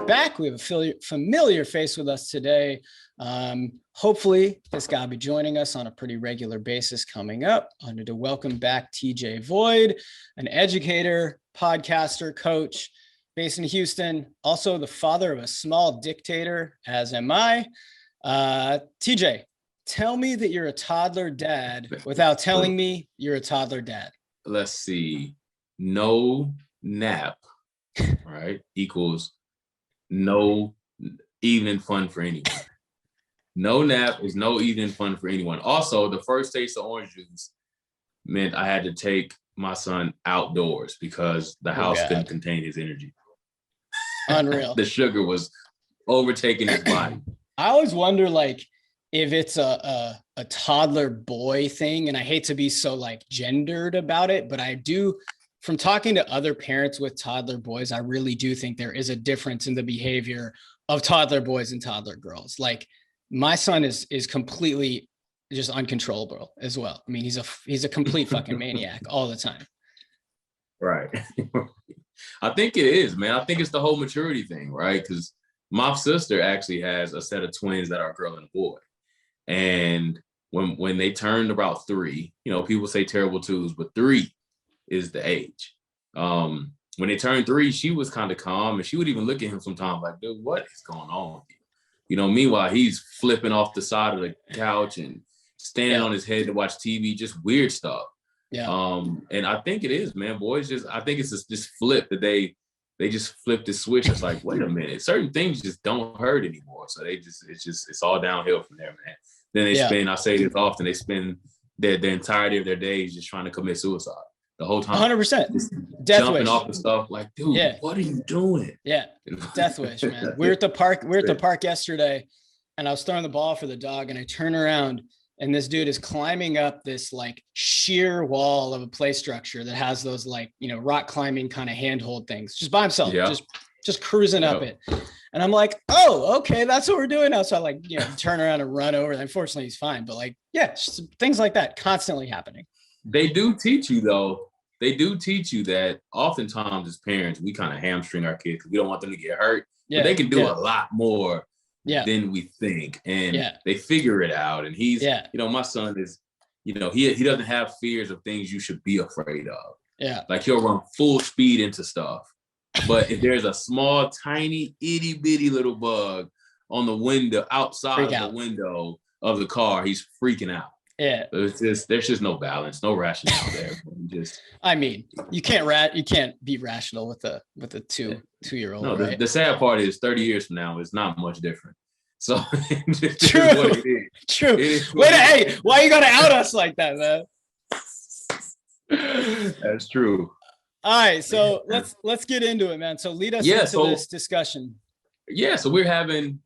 Back. We have a familiar face with us today. Hopefully this guy will be joining us on a pretty regular basis coming up. I wanted to welcome back TJ Void, an educator, podcaster, coach based in Houston, also the father of a small dictator, as am I. TJ, tell me that you're a toddler dad without telling me you're a toddler dad. Let's see. No nap, right, equals no evening fun for anyone. No nap is no evening fun for anyone. Also, the first taste of orange juice meant I had to take my son outdoors because the house couldn't contain his energy. Unreal. The sugar was overtaking his body. I always wonder, like, if it's a toddler boy thing, and I hate to be so like gendered about it, but I do. From talking to other parents with toddler boys, I really do think there is a difference in the behavior of toddler boys and toddler girls. Like, my son is completely just uncontrollable as well. I mean, he's a complete fucking maniac all the time. Right. I think it is, man. I think it's the whole maturity thing, right? Because my sister actually has a set of twins that are a girl and a boy. And when they turned about 3, people say terrible twos, but 3 is the age. When they turned 3, she was kind of calm, and she would even look at him sometimes like, dude, what is going on? Meanwhile, he's flipping off the side of the couch and standing on his head to watch TV, just weird stuff. Yeah. And I think it is, man. Boys I think it's this flip that they just flip the switch. It's like, wait a minute, certain things just don't hurt anymore. So it's all downhill from there, man. Then they spend, I say this often, they spend the entirety of their days just trying to commit suicide. The whole time. 100%. Death jumping wish. off the stuff like, dude, what are you doing? Yeah. Death wish, man. We were at the park yesterday, and I was throwing the ball for the dog, and I turn around, and this dude is climbing up this like sheer wall of a play structure that has those like, rock climbing kind of handhold things, just by himself, just cruising up it. And I'm like, oh, okay, that's what we're doing now. So I like, turn around and run over. Unfortunately, he's fine. But like, things like that constantly happening. They do teach you, though. They do teach you that oftentimes as parents, we kind of hamstring our kids because we don't want them to get hurt. But they can do a lot more than we think. And they figure it out. And he's, my son is, he doesn't have fears of things you should be afraid of. Yeah. Like, he'll run full speed into stuff. But if there's a small, tiny, itty bitty little bug on the window, outside of the window of the car, he's freaking out. Yeah. There's just no balance, no rationale there. I mean, you can't be rational with a 2-year-old. No, right? the sad part is 30 years from now, it's not much different. So true. What it is. True. Hey, why you gotta out us like that, man? That's true. All right, so let's get into it, man. So lead us into this discussion. Yeah, so we're having,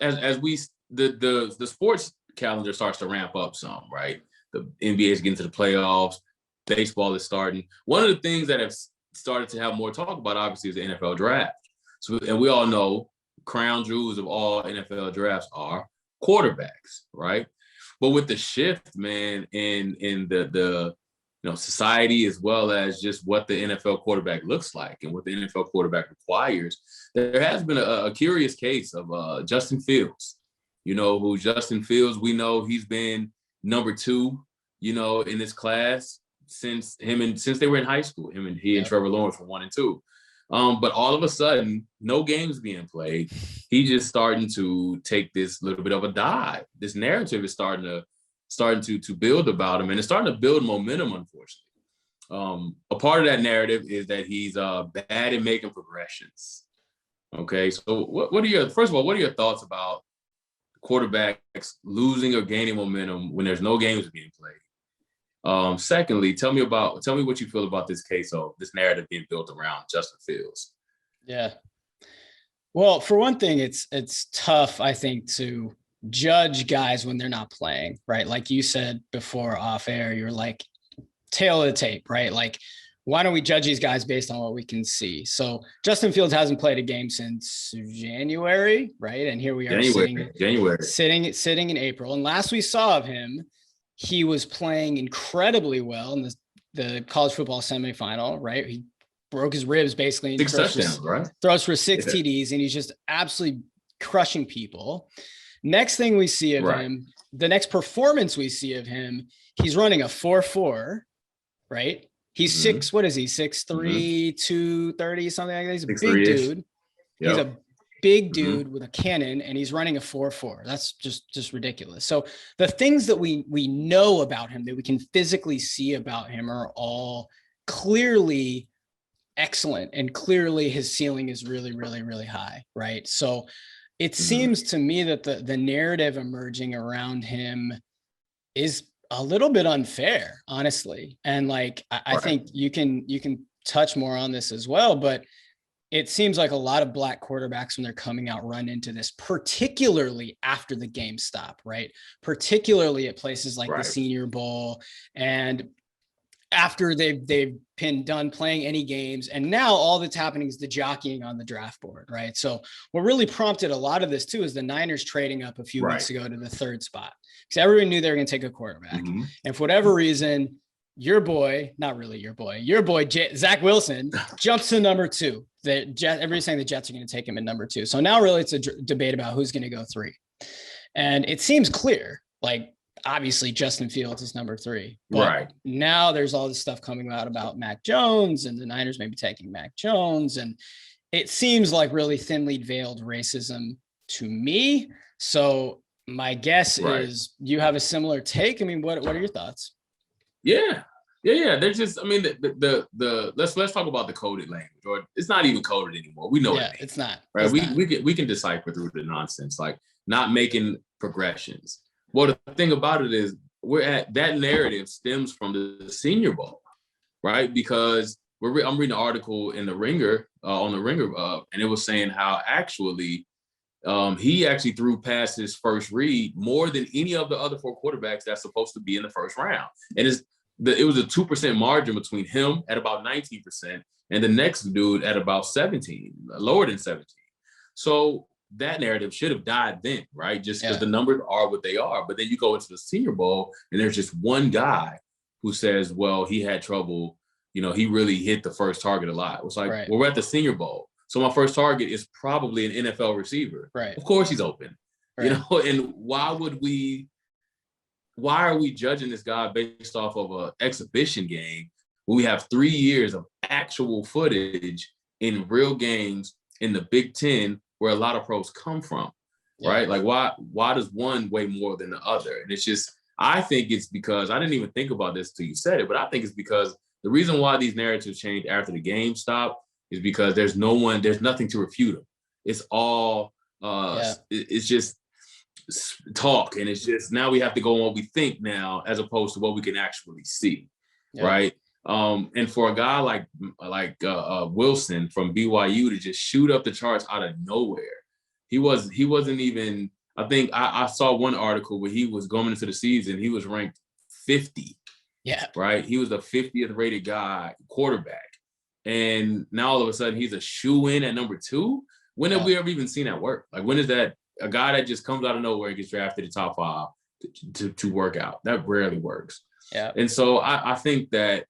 as we the sports calendar starts to ramp up some, right? The NBA is getting to the playoffs. Baseball is starting. One of the things that have started to have more talk about, obviously, is the NFL draft. So, and we all know crown jewels of all NFL drafts are quarterbacks, right? But with the shift, man, in the society, as well as just what the NFL quarterback looks like and what the NFL quarterback requires, there has been a curious case of Justin Fields. Who Justin Fields, we know he's been number 2, in this class since they were in high school. He and Trevor Lawrence were 1 and 2. But all of a sudden, no games being played. He's just starting to take this little bit of a dive. This narrative is starting to build about him, and it's starting to build momentum, unfortunately. A part of that narrative is that he's bad at making progressions. Okay, so what are your thoughts about quarterbacks losing or gaining momentum when there's no games being played? Secondly, tell me what you feel about this case of this narrative being built around Justin Fields. Yeah. Well, for one thing, it's tough, I think, to judge guys when they're not playing, right? Like you said before off air, you're like tail of the tape, right? Like why don't we judge these guys based on what we can see? So Justin Fields hasn't played a game since January, right? And here we are sitting in April. And last we saw of him, he was playing incredibly well in the college football semifinal, right? He broke his ribs basically. Six touchdowns, right? Throws for 6 TDs, and he's just absolutely crushing people. Next thing we see of him, the next performance we see of him, he's running a 4.4, right? He's six, what is he? 6'3", 230, something like that. He's a big dude. Yep. He's a big dude with a cannon, and he's running a 4.4. That's just ridiculous. So the things that we know about him, that we can physically see about him, are all clearly excellent, and clearly his ceiling is really, really, really high, right? So it seems to me that the narrative emerging around him is a little bit unfair, honestly. And like, I think you can touch more on this as well, but it seems like a lot of black quarterbacks, when they're coming out, run into this, particularly after the game stop, right? Particularly at places like the Senior Bowl, and after they've been done playing any games. And now all that's happening is the jockeying on the draft board, right? So what really prompted a lot of this too is the Niners trading up a few weeks ago to the 3rd spot, because everyone knew they were going to take a quarterback. And for whatever reason, your boy, Zach Wilson, jumps to number 2. Everybody's saying the Jets are going to take him at number 2. So now really it's a debate about who's going to go 3. And it seems clear, like, obviously Justin Fields is number 3, but now there's all this stuff coming out about Mac Jones, and the Niners may be taking Mac Jones. And it seems like really thinly veiled racism to me. So my guess is you have a similar take. I mean, what are your thoughts? Yeah. They're just, I mean, let's talk about the coded language, or it's not even coded anymore. We know what it means, it's not. Right. It's We can decipher through the nonsense, like not making progressions. Well, the thing about it is that narrative stems from the Senior Bowl, right? Because I'm reading an article in the Ringer, on the Ringer, and it was saying how actually he actually threw past his first read more than any of the other 4 quarterbacks that's supposed to be in the first round. And it was a 2% margin between him at about 19% and the next dude at about 17, lower than 17. So that narrative should have died then, right? Just because the numbers are what they are. But then you go into the Senior Bowl and there's just one guy who says, well, he had trouble. You know, he really hit the first target a lot. It was like, well, we're at the Senior Bowl. So my first target is probably an NFL receiver. Right. Of course he's open. You know, and why are we judging this guy based off of an exhibition game when we have 3 years of actual footage in real games in the Big Ten, where a lot of pros come from, right? Like why does one weigh more than the other? And it's just, I think it's because, I didn't even think about this till you said it, but I think it's because the reason why these narratives change after the game stop is because there's nothing to refute them. It's all, it's just talk. And it's just, now we have to go on what we think now, as opposed to what we can actually see, right? And for a guy like Wilson from BYU to just shoot up the charts out of nowhere, he wasn't even, I think I saw one article where he was going into the season, he was ranked 50. Yeah. Right. He was the 50th rated quarterback. And now all of a sudden he's a shoe-in at number 2. When have we ever even seen that work? Like, when is that a guy that just comes out of nowhere and gets drafted in top 5 to work out? That rarely works. Yeah. And so I think that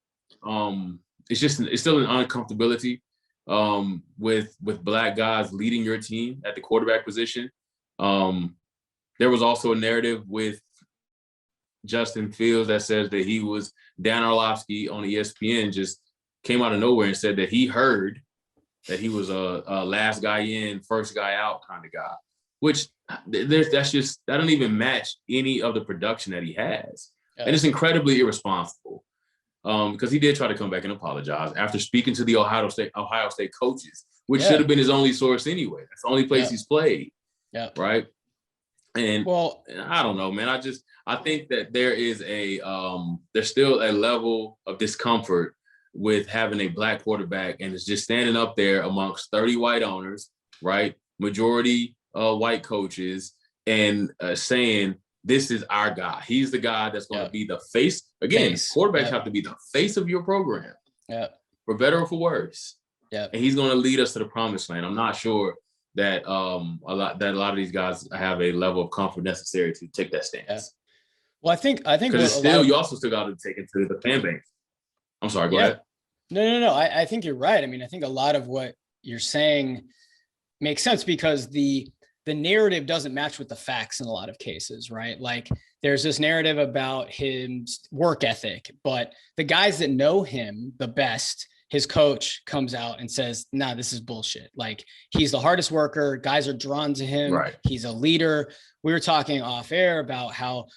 it's still an uncomfortability with black guys leading your team at the quarterback position. There was also a narrative with Justin Fields that says that he was, Dan Orlovsky on ESPN just came out of nowhere and said that he heard that he was a last guy in, first guy out kind of guy, which that don't even match any of the production that he has. Yeah. And it's incredibly irresponsible. Because he did try to come back and apologize after speaking to the Ohio State coaches, which should have been his only source anyway. That's the only place he's played. Yeah. Right. And I don't know, man. I think that there's still a level of discomfort with having a black quarterback, and it's just standing up there amongst 30 white owners, right? Majority white coaches, and saying, this is our guy. He's the guy that's going to be the face. Again, quarterbacks have to be the face of your program. Yeah. for better or for worse. Yeah. And he's going to lead us to the promised land. I'm not sure that a lot of these guys have a level of comfort necessary to take that stance. Yeah. Well, I think because it's still, you also still got to take into the fan base. I'm sorry, go ahead. No. I think you're right. I mean, I think a lot of what you're saying makes sense because the narrative doesn't match with the facts in a lot of cases, right? Like there's this narrative about his work ethic, but the guys that know him the best, his coach comes out and says, nah, this is bullshit. Like he's the hardest worker. Guys are drawn to him. Right. He's a leader. We were talking off air about how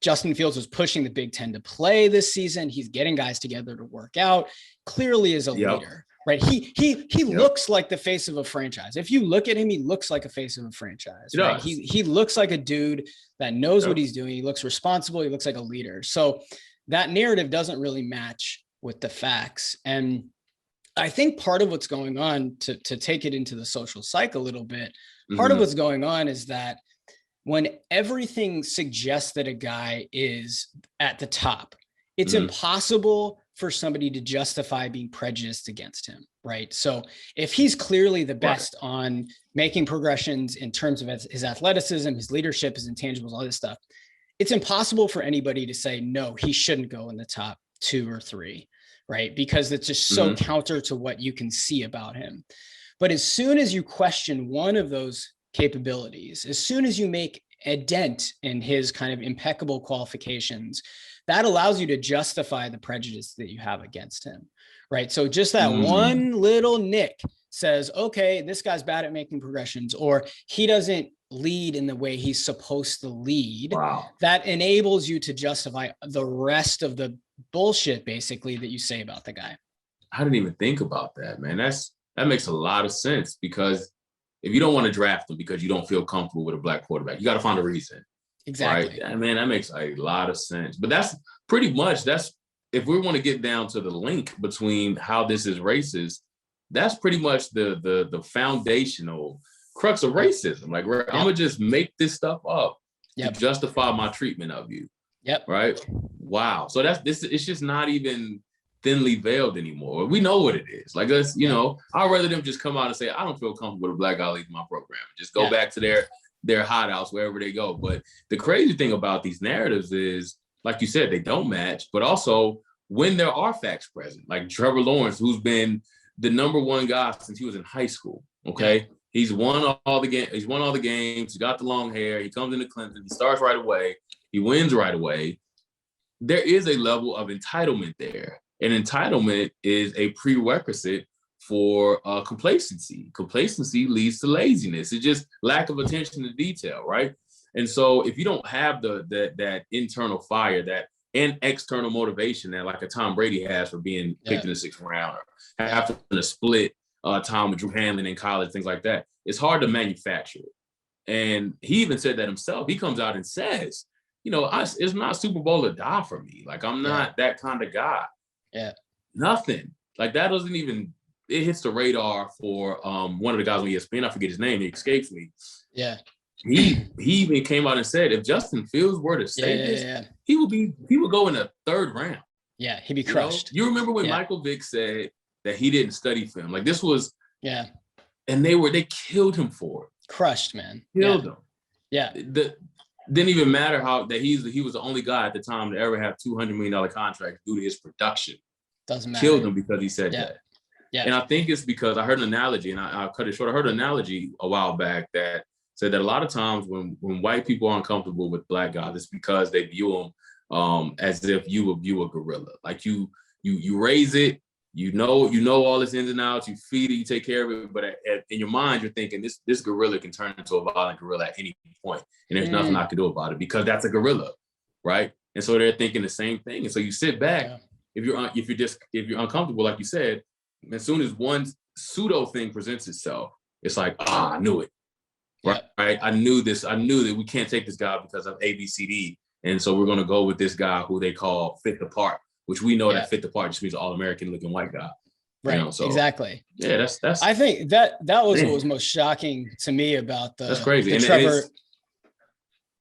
Justin Fields was pushing the Big Ten to play this season. He's getting guys together to work out. Clearly is a leader, right? He looks like the face of a franchise. If you look at him, he looks like a face of a franchise. Right? He looks like a dude that knows what he's doing. He looks responsible. He looks like a leader. So that narrative doesn't really match with the facts. And I think part of what's going on, to take it into the social psych a little bit, part of what's going on is that when everything suggests that a guy is at the top, it's impossible for somebody to justify being prejudiced against him, right? So if he's clearly the best on making progressions in terms of his athleticism, his leadership, his intangibles, all this stuff, it's impossible for anybody to say, no, he shouldn't go in the top 2 or 3, right? Because it's just so counter to what you can see about him. But as soon as you question one of those capabilities, as soon as you make a dent in his kind of impeccable qualifications, that allows you to justify the prejudice that you have against him, right? So just that one little nick says, okay, this guy's bad at making progressions, or he doesn't lead in the way he's supposed to lead. Wow. That enables you to justify the rest of the bullshit, basically, that you say about the guy. I didn't even think about that, man. That makes a lot of sense, because if you don't want to draft him because you don't feel comfortable with a black quarterback, you got to find a reason. Exactly. Right? I mean, that makes a lot of sense. But that's pretty much, if we want to get down to the link between how this is racist, that's pretty much the foundational crux of racism. Like, I'm going to just make this stuff up to justify my treatment of you. Right? Wow. So it's just not even thinly veiled anymore. We know what it is. Like, that's, I'd rather them just come out and say, I don't feel comfortable with a black guy leading my program. Just go back to their hideouts, wherever they go. But the crazy thing about these narratives is, like you said, they don't match, but also when there are facts present, like Trevor Lawrence, who's been the number one guy since he was in high school. Okay. He's won all the games. He's won all the games. He got the long hair. He comes into Clemson. He starts right away. He wins right away. There is a level of entitlement there. And entitlement is a prerequisite for complacency. Complacency leads to laziness. It's just lack of attention to detail, right? And so if you don't have that internal fire, that and external motivation that like a Tom Brady has for being picked in the 6th round, or after a split time with Drew Hanlon in college, things like that, it's hard to manufacture it. And he even said that himself. He comes out and says, it's not Super Bowl or die for me. Like, I'm not that kind of guy. Nothing. Like, that doesn't even, it hits the radar for one of the guys on ESPN. I forget his name. He escapes me. He even came out and said, if Justin Fields were to say this, he would go in the 3rd round. Yeah, he'd be crushed. You remember when Michael Vick said that he didn't study film? Like, this was, and they killed him for it. Crushed, man. Killed him. Didn't even matter that he was the only guy at the time to ever have $200 million contracts due to his production. Doesn't matter. Killed him because he said that. Yeah. And I think it's because I heard an analogy, and I'll cut it short. I heard an analogy a while back that said that a lot of times when white people are uncomfortable with black guys, it's because they view them as if you would view a gorilla. Like you raise it, you know all its ins and outs, you feed it, you take care of it, but in your mind you're thinking this gorilla can turn into a violent gorilla at any point, and there's nothing I can do about it because that's a gorilla, right? And so they're thinking the same thing. And so you sit back, if you're uncomfortable, like you said, as soon as one pseudo thing presents itself, it's like, I knew it. Right. I knew this. I knew that we can't take this guy because of ABCD. And so we're going to go with this guy who they call fit the part, which we know that fit the part just means All-American looking white guy. Right. So, exactly. Yeah, that's I think that was what was most shocking to me about that's crazy. And Trevor.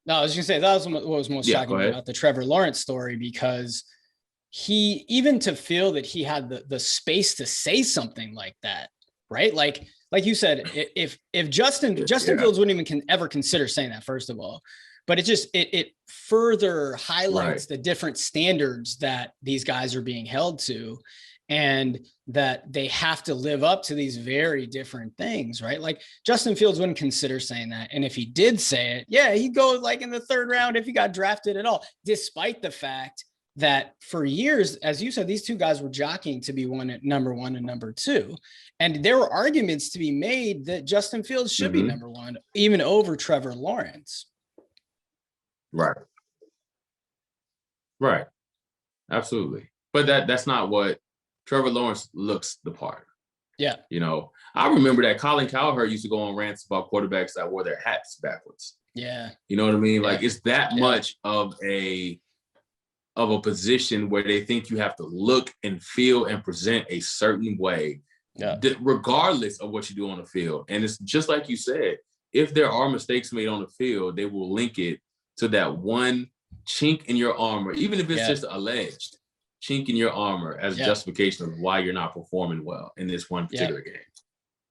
No, I was gonna say that was what was most shocking about the Trevor Lawrence story, because he, even to feel that he had the space to say something like that, right? Like you said, if Justin Fields wouldn't even ever consider saying that, first of all, but it further highlights the different standards that these guys are being held to, and that they have to live up to these very different things, right? Like Justin Fields wouldn't consider saying that. And if he did say it, yeah, he'd go like in the third round if he got drafted at all, despite the fact that for years, as you said, these two guys were jockeying to be number one and number two. And there were arguments to be made that Justin Fields should be number one, even over Trevor Lawrence. Right. Right. Absolutely. But that's not what Trevor Lawrence looks the part. Yeah. You know, I remember that Colin Cowherd used to go on rants about quarterbacks that wore their hats backwards. Yeah. You know what I mean? Yeah. Like it's that much of a position where they think you have to look and feel and present a certain way, regardless of what you do on the field. And it's just like you said, if there are mistakes made on the field, they will link it to that one chink in your armor, even if it's just alleged chink in your armor as a justification of why you're not performing well in this one particular game.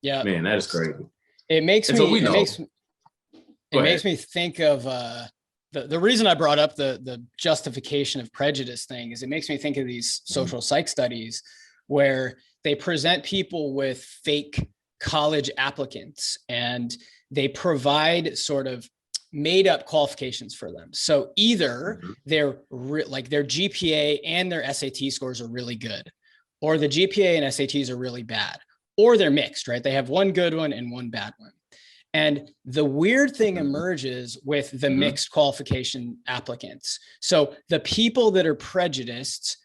Yeah, man, that is crazy. It makes me think of the reason I brought up the justification of prejudice thing is it makes me think of these social psych studies where they present people with fake college applicants and they provide sort of made up qualifications for them. So either their GPA and their SAT scores are really good, or the GPA and SATs are really bad, or they're mixed, right? They have one good one and one bad one. And the weird thing emerges with the mixed qualification applicants. So the people that are prejudiced,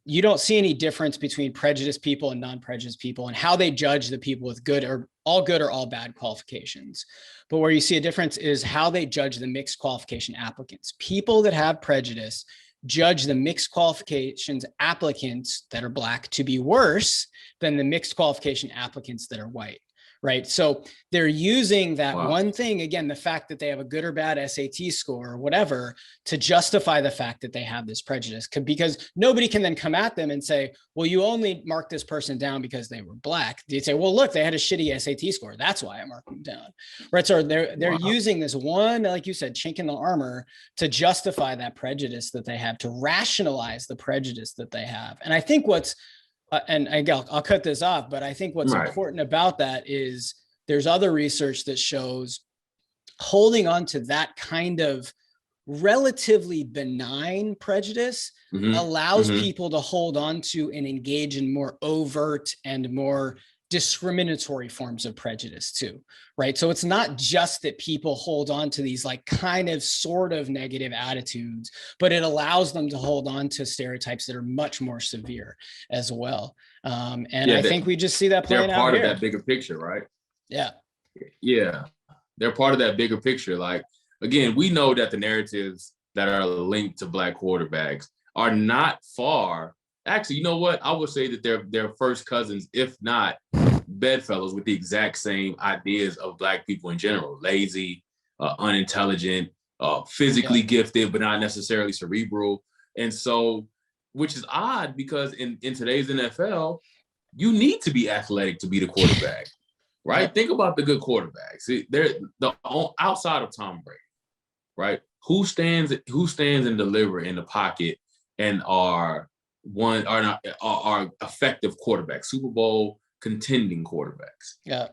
you don't see any difference between prejudiced people and non-prejudiced people and how they judge the people with good or all bad qualifications. But where you see a difference is how they judge the mixed qualification applicants. People that have prejudice judge the mixed qualifications applicants that are Black to be worse than the mixed qualification applicants that are white. Right. So they're using that one thing, again, the fact that they have a good or bad SAT score or whatever, to justify the fact that they have this prejudice, because nobody can then come at them and say, well, you only marked this person down because they were Black. They'd say, well, look, they had a shitty SAT score. That's why I marked them down. Right. So they're using this one, like you said, chink in the armor to justify that prejudice that they have, to rationalize the prejudice that they have. And I think and I'll cut this off, but I think what's important about that is there's other research that shows holding on to that kind of relatively benign prejudice allows people to hold on to and engage in more overt and more discriminatory forms of prejudice too, right? So it's not just that people hold on to these like kind of sort of negative attitudes, but it allows them to hold on to stereotypes that are much more severe as well. And I think we just see that playing out here. They're part of that bigger picture, right? Yeah. Yeah. They're part of that bigger picture. Like, again, we know that the narratives that are linked to Black quarterbacks are not far. Actually, you know what? I would say that they're first cousins, if not bedfellows, with the exact same ideas of Black people in general: lazy, unintelligent, physically gifted, but not necessarily cerebral. And so, which is odd because in today's NFL, you need to be athletic to be the quarterback, right? Think about the good quarterbacks. They're outside of Tom Brady, right? Who stands and deliver in the pocket and are effective quarterbacks, Super Bowl contending quarterbacks? Yeah,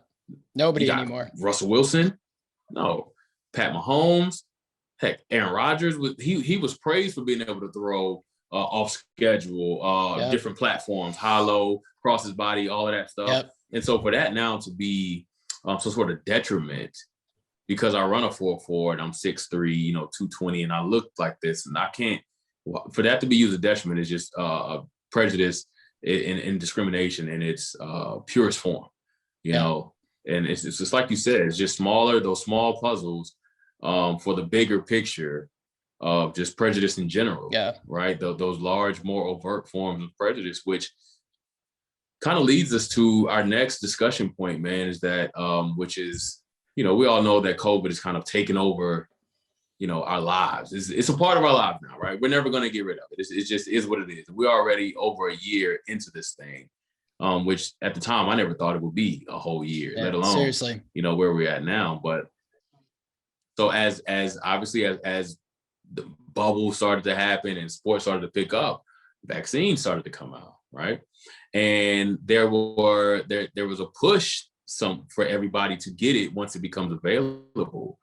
nobody anymore. Russell Wilson, no. Pat Mahomes, heck, Aaron Rodgers. He was praised for being able to throw off schedule, different platforms, hollow, cross his body, all of that stuff. Yep. And so for that now to be some sort of detriment, because I run a 4.4 and I'm 6'3", 220, and I look like this, and I can't. For that to be used as a detriment is just prejudice and discrimination in its purest form, you know. And it's just like you said, it's just those small puzzles for the bigger picture of just prejudice in general. Yeah. Right. Those large, more overt forms of prejudice, which kind of leads us to our next discussion point, man, is that which is, we all know that COVID has kind of taken over our lives. It's a part of our lives now, right? We're never going to get rid of it. It just is what it is. We're already over a year into this thing, which at the time I never thought it would be a whole year, let alone seriously, where we're at now. But so as obviously as the bubble started to happen and sports started to pick up, vaccines started to come out, right? And there was a push for everybody to get it once it becomes available.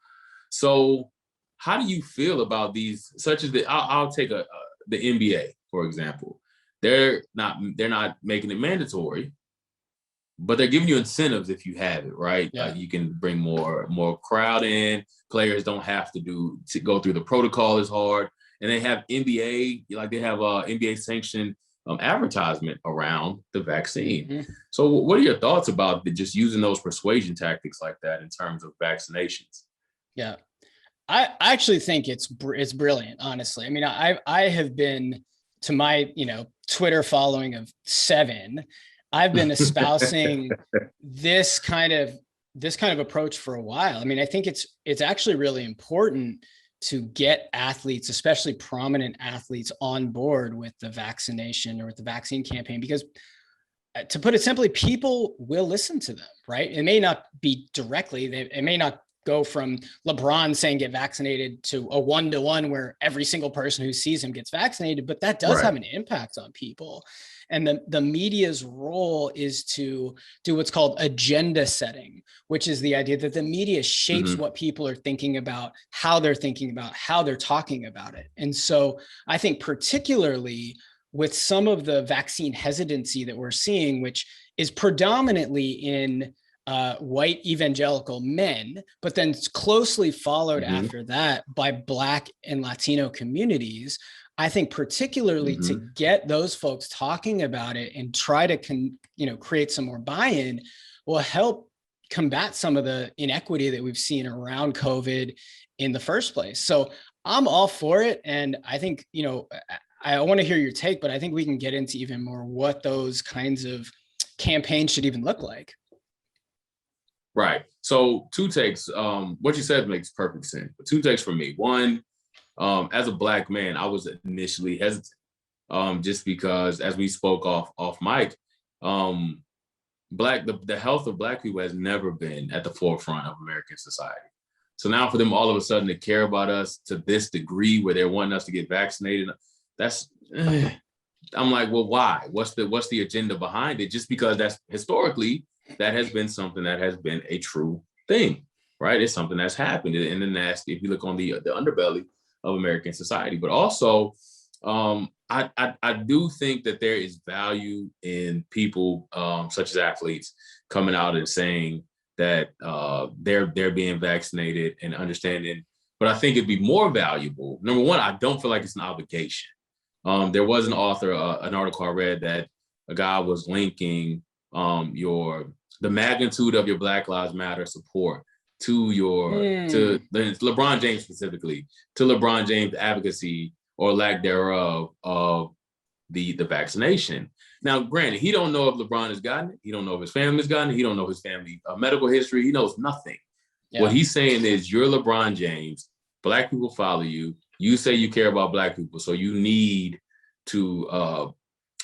So how do you feel about these, such as I'll take the NBA, for example. They're not making it mandatory, but they're giving you incentives if you have it, right? Yeah. Like you can bring more crowd in. Players don't have to go through the protocol as hard. And they have NBA, like they have NBA sanctioned advertisement around the vaccine. Mm-hmm. So what are your thoughts about just using those persuasion tactics like that in terms of vaccinations? Yeah, I actually think it's brilliant, honestly. I mean, I have been, to my, Twitter following of 7, I've been espousing this kind of approach for a while. I mean, I think it's actually really important to get athletes, especially prominent athletes, on board with the vaccination or with the vaccine campaign, because to put it simply, people will listen to them, right? It may not be directly, it may not go from LeBron saying get vaccinated to a 1-to-1 where every single person who sees him gets vaccinated, but that does have an impact on people. And the media's role is to do what's called agenda setting, which is the idea that the media shapes what people are thinking about, how they're thinking about, how they're talking about it. And so I think particularly with some of the vaccine hesitancy that we're seeing, which is predominantly in white evangelical men, but then closely followed after that by Black and Latino communities. I think particularly to get those folks talking about it and try to create some more buy-in will help combat some of the inequity that we've seen around COVID in the first place. So I'm all for it. And I think, I want to hear your take, but I think we can get into even more what those kinds of campaigns should even look like. Right. So 2 takes. What you said makes perfect sense. But 2 takes from me. One, as a Black man, I was initially hesitant, just because, as we spoke off mic, the health of Black people has never been at the forefront of American society. So now for them all of a sudden to care about us to this degree, where they're wanting us to get vaccinated, I'm like, well, why? What's the agenda behind it? Just because that's historically, that has been something that has been a true thing, right? It's something that's happened in the nasty, if you look on the underbelly of American society. But also, I do think that there is value in people such as athletes coming out and saying that they're being vaccinated and understanding. But I think it'd be more valuable. Number one, I don't feel like it's an obligation. There was an author, an article I read, that a guy was linking the magnitude of your Black Lives Matter support to to LeBron James specifically, to LeBron James advocacy or lack thereof of the vaccination. Now, granted, he don't know if LeBron has gotten it. He don't know if his family has gotten it. He don't know his family medical history. He knows nothing. Yeah. What he's saying is, you're LeBron James. Black people follow you. You say you care about Black people, so you need to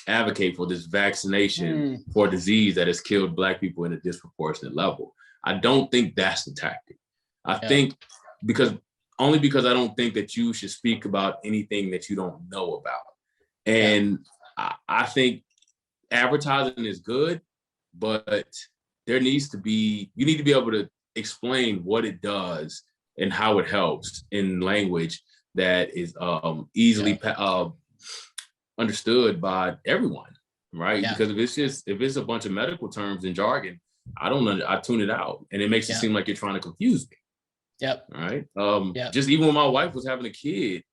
advocate for this vaccination for a disease that has killed Black people in a disproportionate level. I don't think that's the tactic. I think because I don't think that you should speak about anything that you don't know about. And I think advertising is good, but you need to be able to explain what it does and how it helps in language that is easily understood by everyone, right? Because if it's a bunch of medical terms and jargon, I tune it out, and it makes it seem like you're trying to confuse me. Yep. Right. Just even when my wife was having a kid,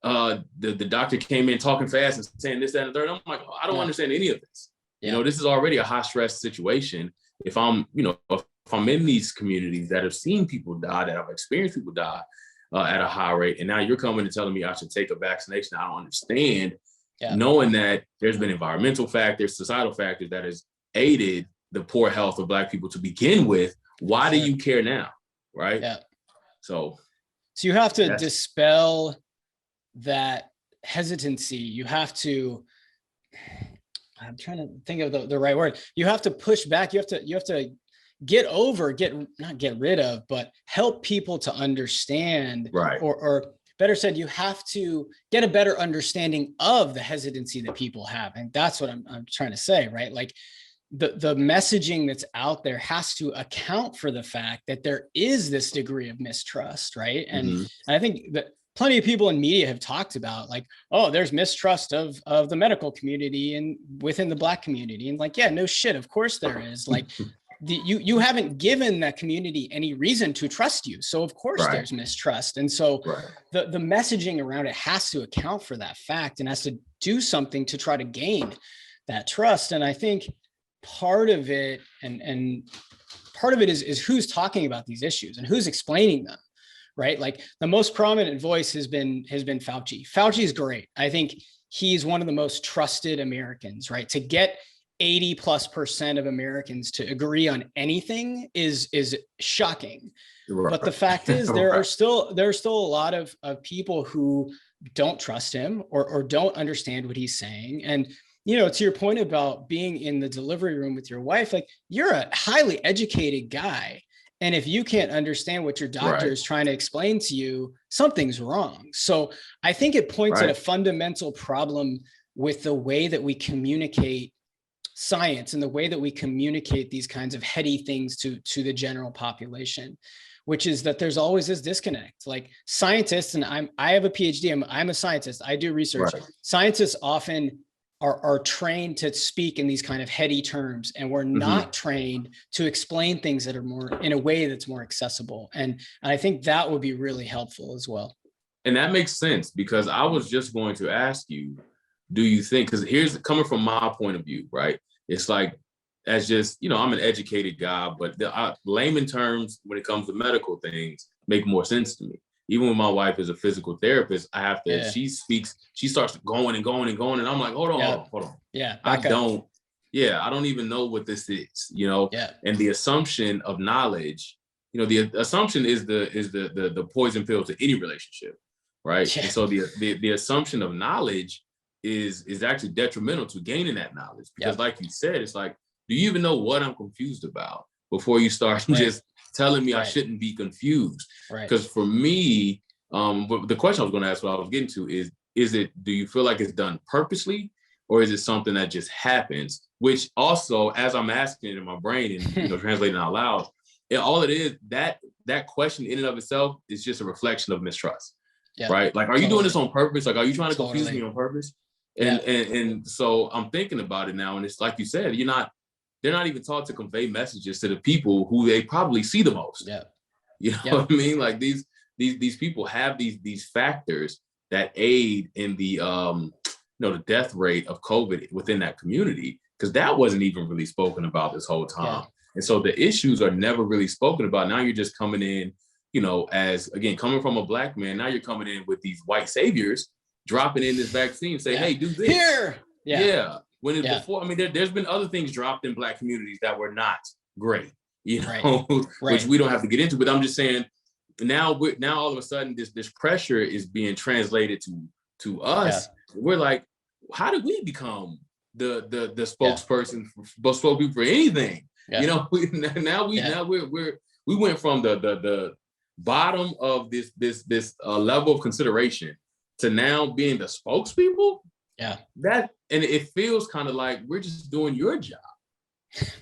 the doctor came in talking fast and saying this, that, and the third. I'm like, I don't understand any of this. This is already a high stress situation. If I'm in these communities that have seen people die, that have experienced people die at a high rate, and now you're coming and telling me I should take a vaccination, I don't understand. Knowing that there's been environmental factors, societal factors that has aided the poor health of Black people to begin with, why do you care now? Right. Yeah. So So you have to Yes. dispel that hesitancy. You have to, I'm trying to think of the right word. You have to push back. You have to not get rid of, but help people to understand, Right. or better said, you have to get a better understanding of the hesitancy that people have. And that's what I'm trying to say, right? Like the messaging that's out there has to account for the fact that there is this degree of mistrust, right? And I think that plenty of people in media have talked about, like, oh, there's mistrust of the medical community and within the Black community. And like, yeah, no shit, of course there is. Like, you haven't given that community any reason to trust you. So of course there's mistrust. And so the messaging around it has to account for that fact and has to do something to try to gain that trust. And I think part of it, and part of it is who's talking about these issues and who's explaining them, right? Like the most prominent voice has been Fauci. Fauci is great. I think he's one of the most trusted Americans, right? To get 80+% of Americans to agree on anything is shocking. Right. But the fact is, there are still a lot of people who don't trust him or don't understand what he's saying. And, you know, to your point about being in the delivery room with your wife, like, you're a highly educated guy. And if you can't understand what your doctor is trying to explain to you, something's wrong. So I think it points at a fundamental problem with the way that we communicate science and the way that we communicate these kinds of heady things to the general population, which is that there's always this disconnect. Like scientists, and I have a PhD, I'm a scientist, I do research. Scientists often are trained to speak in these kind of heady terms, and we're not trained to explain things that are more in a way that's more accessible. And I think that would be really helpful as well. And that makes sense, because I was just going to ask you, do you think, because here's coming from my point of view, right? It's like, as just, you know, I'm an educated guy, but the layman terms when it comes to medical things make more sense to me. Even when my wife is a physical therapist, I have to, she starts going and going and going. And I'm like, hold on. Yeah. I don't even know what this is, you know? Yeah. And the assumption of knowledge, you know, the assumption is the poison pill to any relationship, right? Yeah. And so the assumption of knowledge is actually detrimental to gaining that knowledge, because like you said, it's like, do you even know what I'm confused about before you start just telling me I shouldn't be confused? Because for me, but the question I was going to ask, what I was getting to is it, do you feel like it's done purposely, or is it something that just happens? Which also, as I'm asking it in my brain and, you know, translating out loud, all it is, that question in and of itself is just a reflection of mistrust, right? Like, are you doing this on purpose? Like, are you trying to confuse me on purpose? And so I'm thinking about it now, and it's like you said, they're not even taught to convey messages to the people who they probably see the most. Yeah. You know what I mean? Like these people have these factors that aid in the the death rate of COVID within that community, because that wasn't even really spoken about this whole time. And so the issues are never really spoken about. Now you're just coming in, you know, as, again, coming from a Black man, now you're coming in with these white saviors, dropping in this vaccine, say, hey, do this. Here. When before, I mean, there's been other things dropped in Black communities that were not great, you know, which we don't have to get into. But I'm just saying, now all of a sudden this pressure is being translated to us. We're like, how did we become the spokesperson, spokespeople for anything? You know, we went from the bottom of this level of consideration to now being the spokespeople. And it feels kind of like we're just doing your job,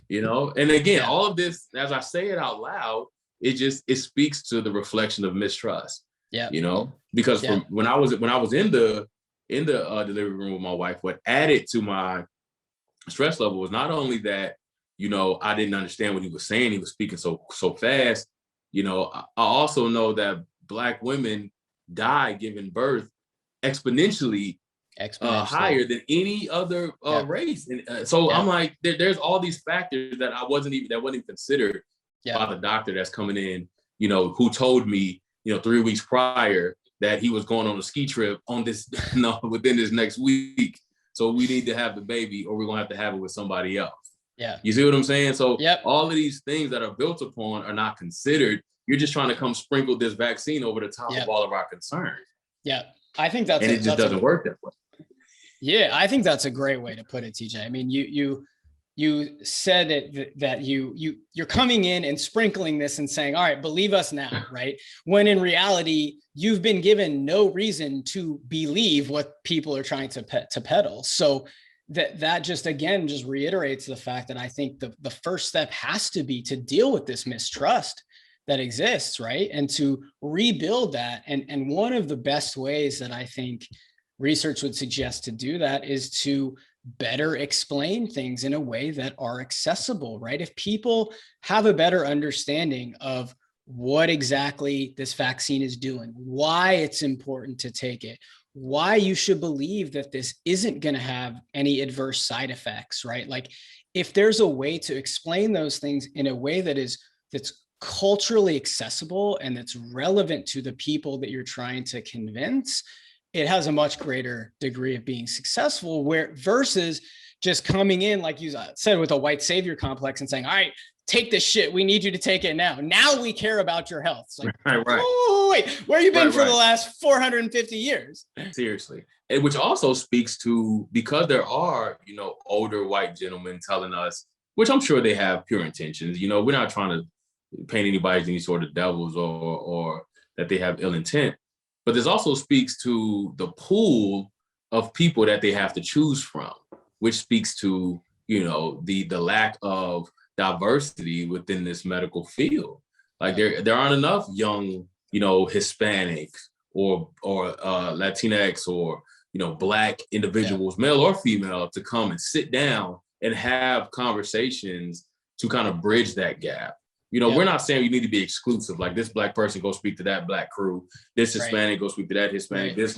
you know? And again, all of this, as I say it out loud, it speaks to the reflection of mistrust, you know? Because from when I was in the delivery room with my wife, what added to my stress level was not only that, you know, I didn't understand what he was saying. He was speaking so fast. You know, I also know that Black women die giving birth exponentially higher than any other race. And so I'm like, there's all these factors that wasn't even considered by the doctor that's coming in, you know, who told me, you know, 3 weeks prior that he was going on a ski trip on this, within this next week. So we need to have the baby, or we're going to have it with somebody else. You see what I'm saying? So all of these things that are built upon are not considered. You're just trying to come sprinkle this vaccine over the top of all of our concerns. Yeah. I think that's, and it just doesn't work that way. Yeah. I think that's a great way to put it, TJ. I mean, you said that you're coming in and sprinkling this and saying, all right, believe us now, right? When in reality, you've been given no reason to believe what people are trying to peddle. So that just, again, just reiterates the fact that I think the first step has to be to deal with this mistrust that exists, right? And to rebuild that. And one of the best ways that I think research would suggest to do that is to better explain things in a way that are accessible, right? If people have a better understanding of what exactly this vaccine is doing, why it's important to take it, why you should believe that this isn't going to have any adverse side effects, right? Like, if there's a way to explain those things in a way that's culturally accessible and that's relevant to the people that you're trying to convince, it has a much greater degree of being successful, where versus just coming in, like you said, with a white savior complex and saying, all right, take this shit. We need you to take it now. Now we care about your health. It's like, right. Oh, wait, where you been for the last 450 years? Seriously. And which also speaks to, because there are, older white gentlemen telling us, which I'm sure they have pure intentions. We're not trying to paint anybody as any sort of devils or that they have ill intent. But this also speaks to the pool of people that they have to choose from, which speaks to, the lack of diversity within this medical field. Like there aren't enough young, Hispanics or Latinx or, Black individuals, male or female, to come and sit down and have conversations to kind of bridge that gap. We're not saying you need to be exclusive. Like, this Black person go speak to that Black crew. This Hispanic go speak to that Hispanic. This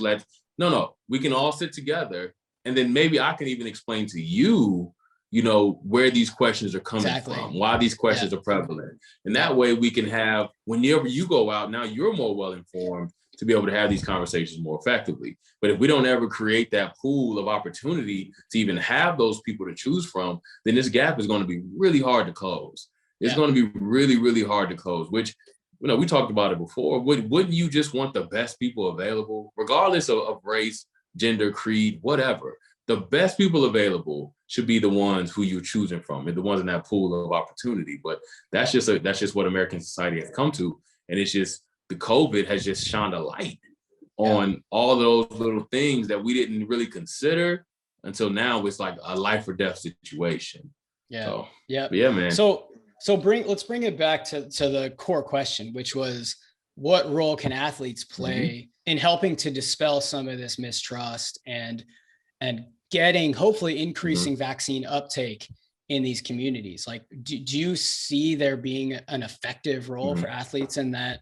No. We can all sit together, and then maybe I can even explain to you, where these questions are coming from, why these questions are prevalent, and that way we can have, whenever you go out, now you're more well informed to be able to have these conversations more effectively. But if we don't ever create that pool of opportunity to even have those people to choose from, then this gap is going to be really hard to close. It's going to be really, really hard to close, which, we talked about it before. Wouldn't you just want the best people available, regardless of race, gender, creed, whatever? The best people available should be the ones who you're choosing from, and the ones in that pool of opportunity. But that's just what American society has come to. And it's just, the COVID has just shined a light on all those little things that we didn't really consider until now. It's like a life or death situation. Yeah. So, yeah, man. So let's bring it back to the core question, which was, what role can athletes play in helping to dispel some of this mistrust and getting, hopefully increasing vaccine uptake in these communities? Like, do you see there being an effective role for athletes in that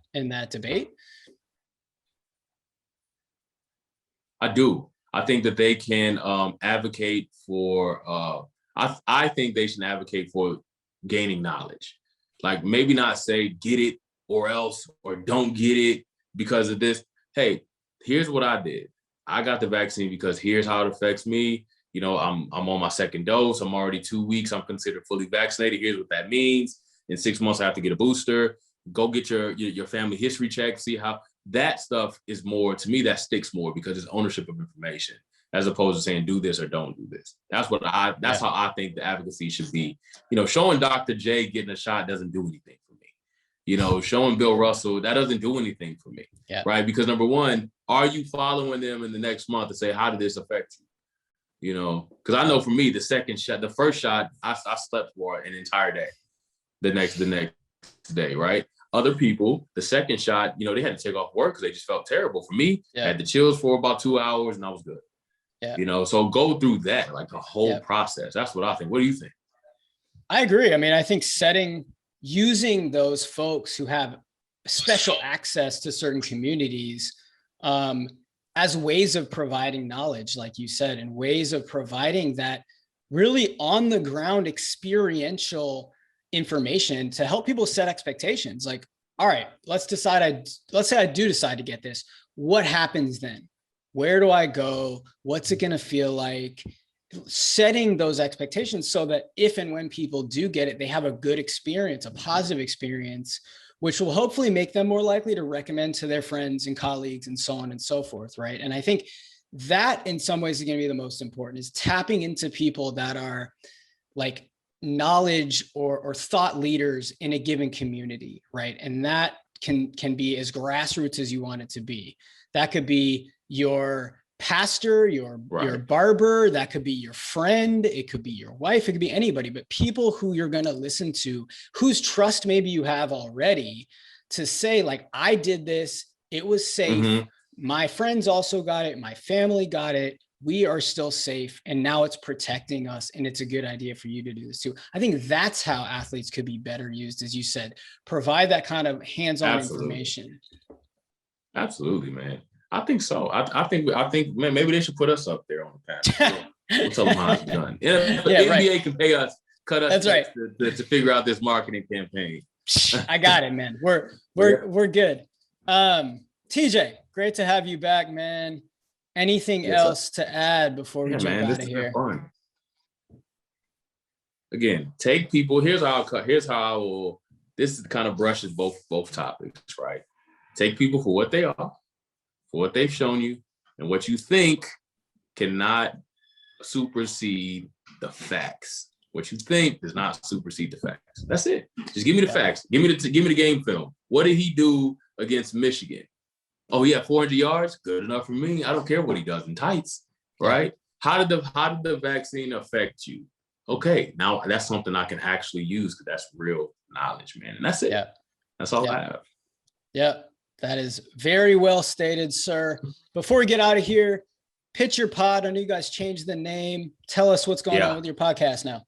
debate? I do. I think that they can advocate for, I think they should advocate for gaining knowledge. Like, maybe not say get it or else, or don't get it because of this. Hey, here's what I did. I got the vaccine because here's how it affects me. I'm on my second dose. I'm already 2 weeks. I'm considered fully vaccinated. Here's what that means. In 6 months, I have to get a booster. Go get your family history check. See how that stuff is more, to me, that sticks more, because it's ownership of information, as opposed to saying do this or don't do this. That's how I think the advocacy should be. Showing Dr. J getting a shot doesn't do anything for me. Showing Bill Russell, that doesn't do anything for me, right? Because number one, are you following them in the next month to say, how did this affect you? Because I know for me, the first shot, I slept for an entire day. The next day, right? Other people, the second shot, they had to take off work because they just felt terrible. For me, I had the chills for about 2 hours and I was good. Yeah. So go through that, like the whole process. That's what I think. What do you think? I agree. I mean, I think using those folks who have special access to certain communities as ways of providing knowledge, like you said, and ways of providing that really on the ground experiential information to help people set expectations. Like, all right, let's say I do decide to get this. What happens then? Where do I go? What's it going to feel like? Setting those expectations so that if and when people do get it, they have a good experience, a positive experience, which will hopefully make them more likely to recommend to their friends and colleagues and so on and so forth, right? And I think that in some ways is going to be the most important, is tapping into people that are like knowledge or thought leaders in a given community, right? And that can be as grassroots as you want it to be. That could be your pastor, your barber, that could be your friend, it could be your wife, it could be anybody, but people who you're going to listen to, whose trust maybe you have already, to say like, I did this, it was safe, my friends also got it, my family got it, we are still safe, and now it's protecting us, and it's a good idea for you to do this too. I think that's how athletes could be better used, as you said, provide that kind of hands-on information. Absolutely, man. I think so. I think man, maybe they should put us up there on the panel. We'll tell them how it's done. Yeah, the NBA can pay us, cut us. That's right. To figure out this marketing campaign. I got it, man. We're good. TJ, great to have you back, man. Anything else to add before we jump out of here? Fun. Again, take people. Here's how I will. This kind of brushes both topics, right? Take people for what they are, for what they've shown you, and what you think cannot supersede the facts. What you think does not supersede the facts. That's it. Just give me the facts. Give me the game film. What did he do against Michigan? Oh, he had 400 yards. Good enough for me. I don't care what he does in tights, right? How did the vaccine affect you? Okay, now that's something I can actually use, because that's real knowledge, man. And that's it. Yeah. That's all I have. Yeah, that is very well stated, sir. Before we get out of here, pitch your pod. I know you guys changed the name. Tell us what's going on with your podcast now.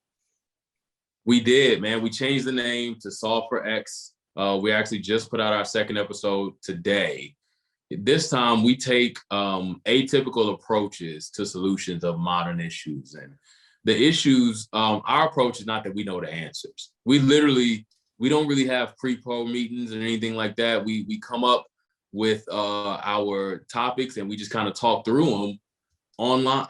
We did, man. We changed the name to Solve for X. We actually just put out our second episode today. This time we take atypical approaches to solutions of modern issues. And the issues, our approach is not that we know the answers. We don't really have pre-pro meetings or anything like that. We come up with our topics and we just kind of talk through them online,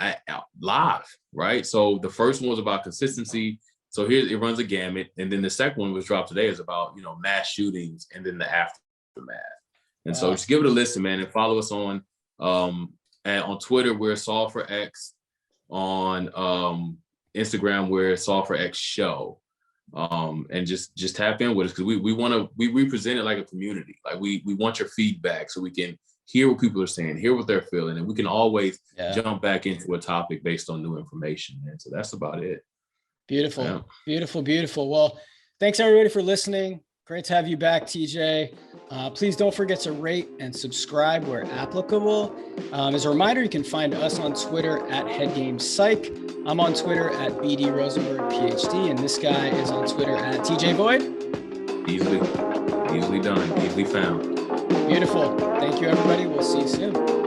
live, right? So the first one was about consistency. So here it runs a gamut. And then the second one was dropped today is about, mass shootings and then the aftermath. And so just give it a listen, man, and follow us on Twitter, we're Solve for X. On Instagram, we're Solve for X Show. And just tap in with us, because we represent it like a community. Like we want your feedback so we can hear what people are saying, hear what they're feeling, and we can always jump back into a topic based on new information. And so that's about it. Beautiful, beautiful. Well, thanks everybody for listening. Great to have you back, TJ. Please don't forget to rate and subscribe where applicable. As a reminder, you can find us on Twitter at HeadGamePsych. I'm on Twitter at BD Rosenberg, PhD, and this guy is on Twitter at TJ Void. Easily done, easily found. Beautiful. Thank you, everybody. We'll see you soon.